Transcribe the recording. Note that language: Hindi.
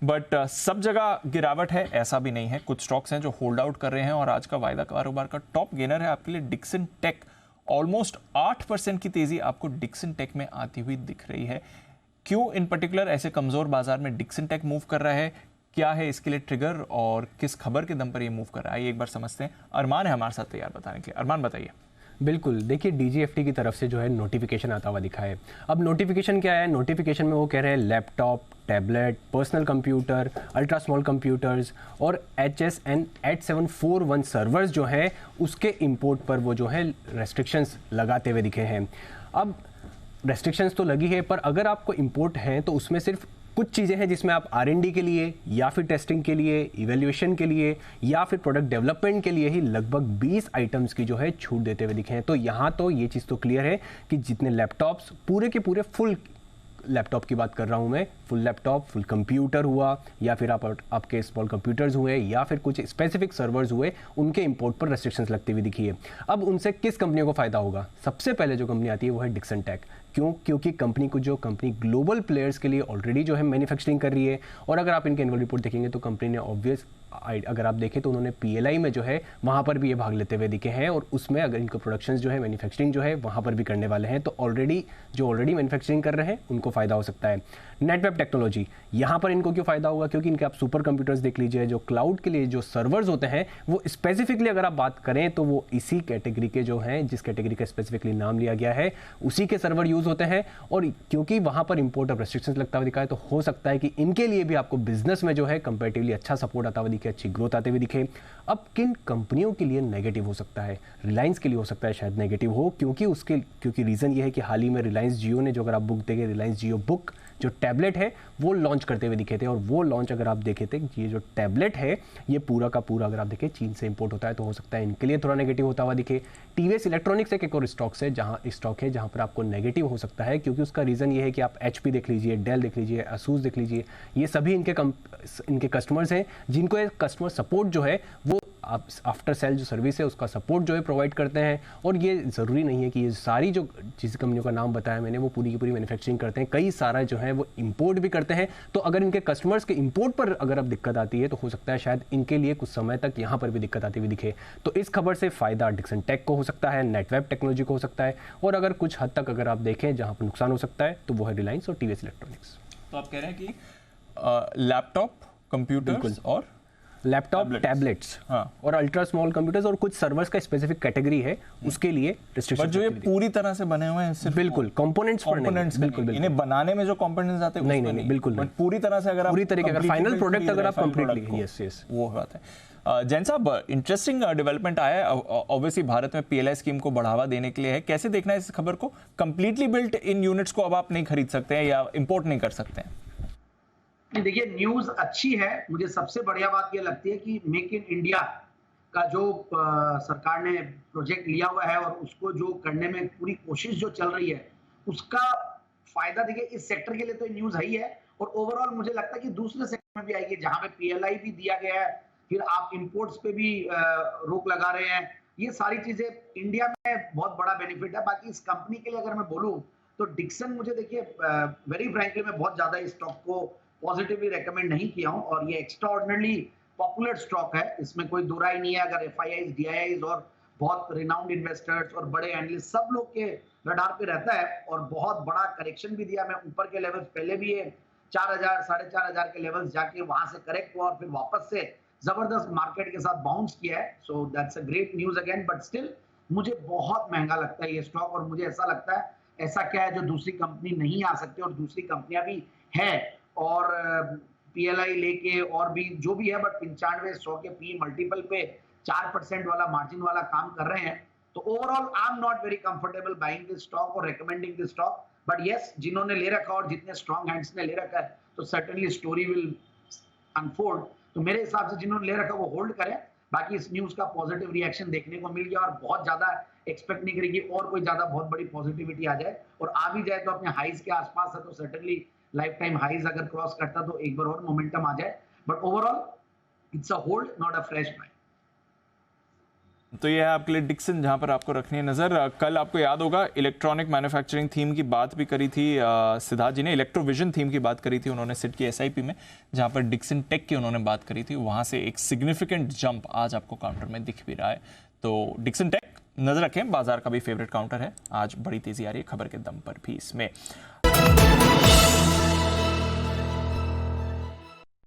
बट सब जगह गिरावट है ऐसा भी नहीं है। कुछ स्टॉक्स हैं जो होल्ड आउट कर रहे हैं और आज का वायदा कारोबार का टॉप गेनर है आपके लिए डिक्सन टेक। ऑलमोस्ट 8% की तेजी आपको डिक्सन टेक में आती हुई दिख रही है। क्यों इन पर्टिकुलर ऐसे कमजोर बाजार में डिक्सन टेक मूव कर रहा है, क्या है इसके लिए ट्रिगर और किस खबर के दम पर ये मूव कर रहा है, ये एक बार समझते हैं। अरमान है हमारे साथ तैयार बताने के लिए। अरमान बताइए। बिल्कुल, देखिए डीजीएफटी की तरफ से जो है नोटिफिकेशन आता हुआ दिखा है। अब नोटिफिकेशन क्या है? नोटिफिकेशन में वो कह रहे हैं laptop, tablet, personal computer, ultra small computers और HSN 8741 सर्वर्स जो है उसके इंपोर्ट पर वो जो है रेस्ट्रिक्शंस लगाते हुए दिखे हैं। अब रेस्ट्रिक्शंस तो लगी है, पर अगर आपको इंपोर्ट है तो उसमें सिर्फ कुछ चीज़ें हैं जिसमें आप R&D के लिए या फिर टेस्टिंग के लिए, इवैल्यूएशन के लिए या फिर प्रोडक्ट डेवलपमेंट के लिए ही लगभग 20 आइटम्स की जो है छूट देते हुए दिखे हैं। तो यहाँ तो ये चीज़ तो क्लियर है कि जितने लैपटॉप्स, पूरे के पूरे फुल लैपटॉप की बात कर रहा हूँ मैं, फुल लैपटॉप, फुल कंप्यूटर हुआ या फिर आपके स्मॉल कंप्यूटर्स हुए या फिर कुछ स्पेसिफिक सर्वर्स हुए, उनके इंपोर्ट पर रेस्ट्रिक्शंस लगती हुई दिखी है। अब उनसे किस कंपनियों को फायदा होगा? सबसे पहले जो कंपनी आती है वो है डिक्सन टेक। क्यों? क्योंकि कंपनी ग्लोबल प्लेयर्स के लिए ऑलरेडी जो है मैन्युफैक्चरिंग कर रही है। और अगर आप इनके एनुअल रिपोर्ट देखेंगे तो कंपनी ने ऑब्वियस, अगर आप देखें तो उन्होंने PLI में जो है वहाँ पर भी ये भाग लेते हुए दिखे हैं और उसमें अगर इनको प्रोडक्शंस जो है, मैन्युफैक्चरिंग जो है वहाँ पर भी करने वाले हैं, तो ऑलरेडी मैन्युफैक्चरिंग कर रहे हैं उनको फ़ायदा हो सकता है। नेटवेब टेक्नोलॉजी, यहाँ पर इनको क्यों फ़ायदा होगा? क्योंकि इनके आप सुपर कंप्यूटर्स देख लीजिए, जो क्लाउड के लिए जो सर्वर्स होते हैं वो स्पेसिफिकली अगर आप बात करें तो वो इसी कैटेगरी के जो हैं, जिस कैटेगरी का स्पेसिफिकली नाम लिया गया है उसी के सर्वर यूज़ होते हैं। और क्योंकि वहाँ पर इंपोर्ट ऑफ रेस्ट्रिक्शंस लगता हुआ दिखा है, तो हो सकता है कि इनके लिए भी आपको बिजनेस में जो है कंपैरेटिवली अच्छा सपोर्ट आता हुआ दिखे, अच्छी ग्रोथ आते हुए दिखे। अब किन कंपनियों के लिए नेगेटिव हो सकता है? रिलायंस के लिए हो सकता है शायद नेगेटिव हो, क्योंकि रीज़न ये है कि हाल ही में रिलायंस जियो ने, जो अगर आप बुक देखें, रिलायंस जियो बुक जो टैबलेट है वो लॉन्च करते हुए दिखे थे। और वो लॉन्च अगर आप देखे थे, ये जो टैबलेट है ये पूरा का पूरा अगर आप देखें चीन से इंपोर्ट होता है, तो हो सकता है इनके लिए थोड़ा नेगेटिव होता हुआ दिखे। टीवीएस इलेक्ट्रॉनिक्स एक और स्टॉक है जहाँ पर आपको नेगेटिव हो सकता है, क्योंकि उसका रीज़न ये है कि आप HP देख लीजिए, डेल देख लीजिए, असूस देख लीजिए, ये सभी इनके कस्टमर्स हैं जिनको एक कस्टमर सपोर्ट जो है वो आफ्टर सेल जो सर्विस है उसका सपोर्ट जो है प्रोवाइड करते हैं। और ये ज़रूरी नहीं है कि ये सारी जो जिस कंपनियों का नाम बताया मैंने वो पूरी की पूरी मैन्युफैक्चरिंग करते हैं, कई सारा जो है वो इंपोर्ट भी करते हैं। तो अगर इनके कस्टमर्स के इंपोर्ट पर अगर अब दिक्कत आती है तो हो सकता है शायद इनके लिए कुछ समय तक यहाँ पर भी दिक्कत आती हुई दिखे। तो इस खबर से फ़ायदा डिक्सन टेक को हो सकता है, नेटवेब टेक्नोलॉजी को हो सकता है, और अगर कुछ हद तक अगर आप देखें जहाँ पर नुकसान हो सकता है तो वो है रिलायंस और TVS इलेक्ट्रॉनिक्स। तो आप कह रहे हैं कि लैपटॉप, कंप्यूटर्स और लैपटॉप, टैबलेट्स, हाँ, और अल्ट्रा स्मॉल कंप्यूटर्स और कुछ सर्वर्स का स्पेसिफिक कैटेगरी है उसके लिए रिस्ट्रिक्शन। जो ये पूरी तरह से बने हुए हैं सिर्फ बिल्कुल कंपोनेंट्स पर नहीं, बिल्कुल इन्हें बनाने में जो कंपोनेंट्स आते हैं नहीं, बिल्कुल बट पूरी तरह से अगर पूरी तरीके अगर फाइनल प्रोडक्ट अगर आप कंप्लीटली, यस वो बात है। जैन साहब, इंटरेस्टिंग डेवलपमेंट आया है। ऑब्वियसली भारत में PLI स्कीम को बढ़ावा देने के लिए है। कैसे देखना है इस खबर को? कंप्लीटली बिल्ट इन यूनिट्स को अब आप नहीं खरीद सकते हैं या इंपोर्ट नहीं कर सकते हैं? देखिए, न्यूज अच्छी है। मुझे सबसे बढ़िया बात ये लगती है कि मेक इन इंडिया का जो सरकार ने प्रोजेक्ट लिया हुआ है और उसको जो करने में पूरी कोशिश जो चल रही है उसका फायदा देखिए इस सेक्टर के लिए तो न्यूज है ही है, और ओवरऑल मुझे लगता है कि दूसरे सेक्टर में भी आएगी जहां पे PLI भी दिया गया है, फिर आप इंपोर्ट्स पे भी रोक लगा रहे हैं। ये सारी चीजें इंडिया में बहुत बड़ा बेनिफिट है। बाकी इस कंपनी के लिए अगर मैं बोलूं तो डिक्सन, मुझे देखिए वेरी फ्रैंकली मैं बहुत ज्यादा इस स्टॉक को पॉजिटिवली रेकमेंड नहीं किया हूं, और ये एक्स्ट्राऑर्डिनरी पॉपुलर स्टॉक है, इसमें कोई दो राय नहीं है। अगर FIIs, DIIs और बहुत रिनाउंड इन्वेस्टर्स और बड़े एनालिस्ट सब लोग के रडार पे रहता है, और बहुत बड़ा करेक्शन भी दिया। मैं ऊपर के लेवल्स पहले भी ये 4000, 4500 के लेवल्स जाके वहां से करेक्ट हुआ और फिर वापस से जबरदस्त मार्केट के साथ बाउंस किया है। So that's a great news again, but still मुझे बहुत महंगा लगता है ये स्टॉक, और मुझे ऐसा लगता है ऐसा क्या है जो दूसरी कंपनी नहीं आ सकती, और दूसरी कंपनियां भी है और PLI लेके और भी जो भी है, बट 95-100 के PE मल्टीपल पे 4% वाला मार्जिन वाला काम कर रहे हैं। तो overall I am not very comfortable buying this stock और recommending this stock, but yes, जिन्होंने ले रखा और जितने स्ट्रॉन्ग हैंड्स ने ले रखा है तो सर्टेनली स्टोरी विल अनफोल्ड। तो मेरे हिसाब से जिन्होंने ले रखा वो होल्ड करें। बाकी इस न्यूज का पॉजिटिव रिएक्शन देखने को मिल गया, और बहुत ज्यादा एक्सपेक्ट नहीं करेगी और कोई ज्यादा बहुत बड़ी पॉजिटिविटी आ जाए, और आ भी जाए तो अपने हाइज के आसपास है, तो सर्टेनली लाइफ टाइम हाइज अगर क्रॉस करता तो एक बार और मोमेंटम आ जाए। But overall it's a hold, not a fresh bye. तो ये है आपके लिए डिक्सन, जहां पर आपको रखनी है नजर। कल आपको याद होगा इलेक्ट्रॉनिक मैन्युफैक्चरिंग थीम की बात भी करी थी सिद्धार्थ जी ने, इलेक्ट्रोविजन थीम की बात करी थी उन्होंने सिट की एसआईपी में, जहां पर डिक्सन टेक की उन्होंने बात करी थी। वहां से एक सिग्निफिकेंट जंप आज आपको काउंटर में दिख भी रहा है। तो डिक्सन टेक नजर रखें, बाजार का भी फेवरेट काउंटर है, आज बड़ी तेजी आ रही है खबर के दम पर भी इसमें।